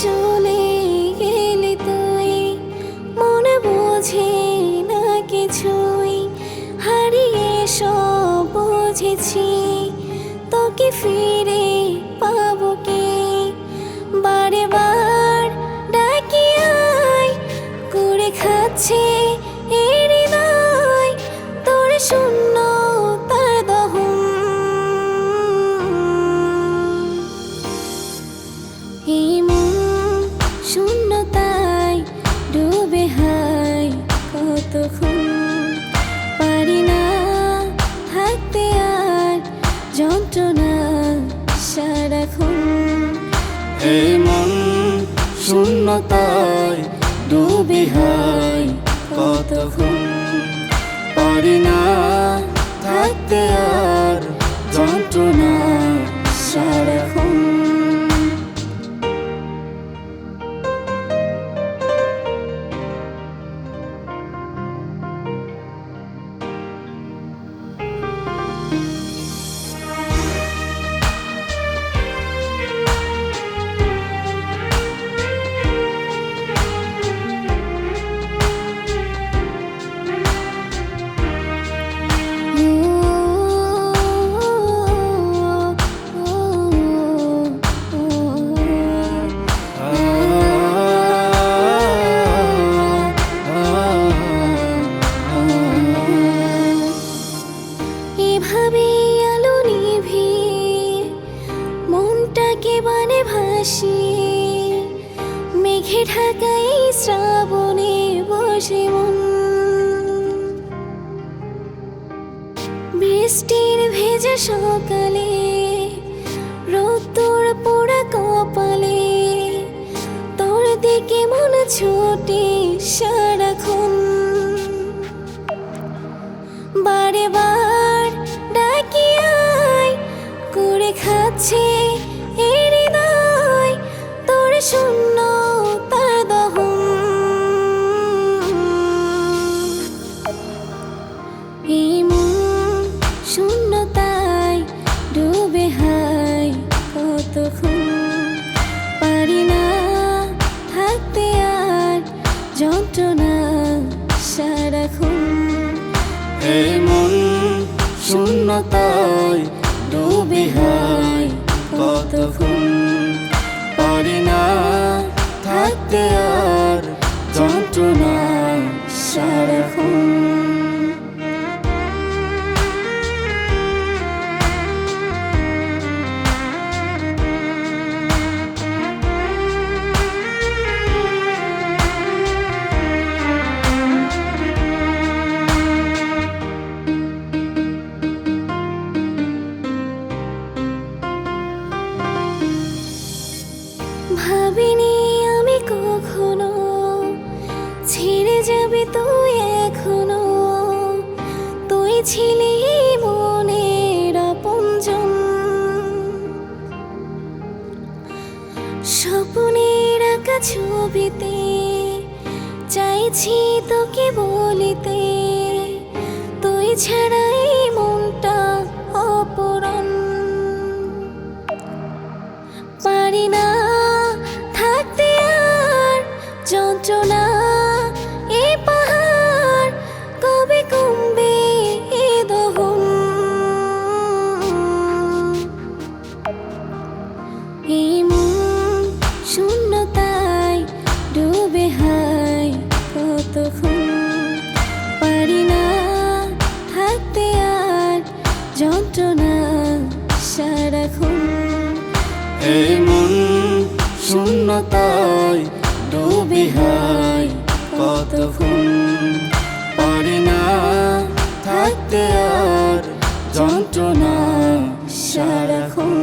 চলে গেলি তুই, মনে বোঝে না কিছুই, হারিয়ে সব বুঝেছি, তোকে ফিরে পাবো কি? বারে বার ডাকি আয়, করে খাচ্ছে এই হৃদয়, তোর শূন্য তার দহন। এই মন শূন্যতায় ডুবে হায় কতক্ষণ, পারি না থাকতে আর যন্ত্রণা সারাক্ষণ। এই মন শূন্যতায় ডুবে হায় কতক্ষণ, পারি না থাকতে আর যন্ত্রণা সারাক্ষণ। এভাবে আলো নিভে মনটাকে বানে ভাসিয়ে, মেঘে ঢাকাই শ্রাবণে বসে মন, বৃষ্টির ভেজা সকালে রোদ্দুর পোড়া কপালে, তোর দিকে মন ছোটে সারাক্ষণ। বারে বার ডাকি আয়, করে খাচ্ছে এই হৃদয়, তোর শূন্য তার দহন। এই মন শূন্যতায় ডুবে হায় কতক্ষণ, পারি না থাকতে আর যন্ত্রণা সারাক্ষণ। এই মন শূন্যতায় ডুবে হায় কতক্ষণ, পারি না থাকতে আর যন্ত্রণা সারাক্ষণ। ভাবিনি আমি কখনো ছেড়ে যাবে তুই এখনো, তুই ছিলি মনের আপনজন। স্বপ্নের আঁকা ছবিতে চাইছি তোকে বলিতে, তুই ছাড়াই মনটা অপূরণ। পারি না থাকতে আর যন্ত্রণা, এ পাহাড় কবে কমবে এ দহন। এই মন শূন্যতায় ডুবে হায় কতক্ষণ, পারি না থাকতে আর যন্ত্রণা সারাক্ষণ। এই মন শূন্যতায় ডুবে হায় কতক্ষণ, পারি না থাকতে আর যন্ত্রণা সারাক্ষণ।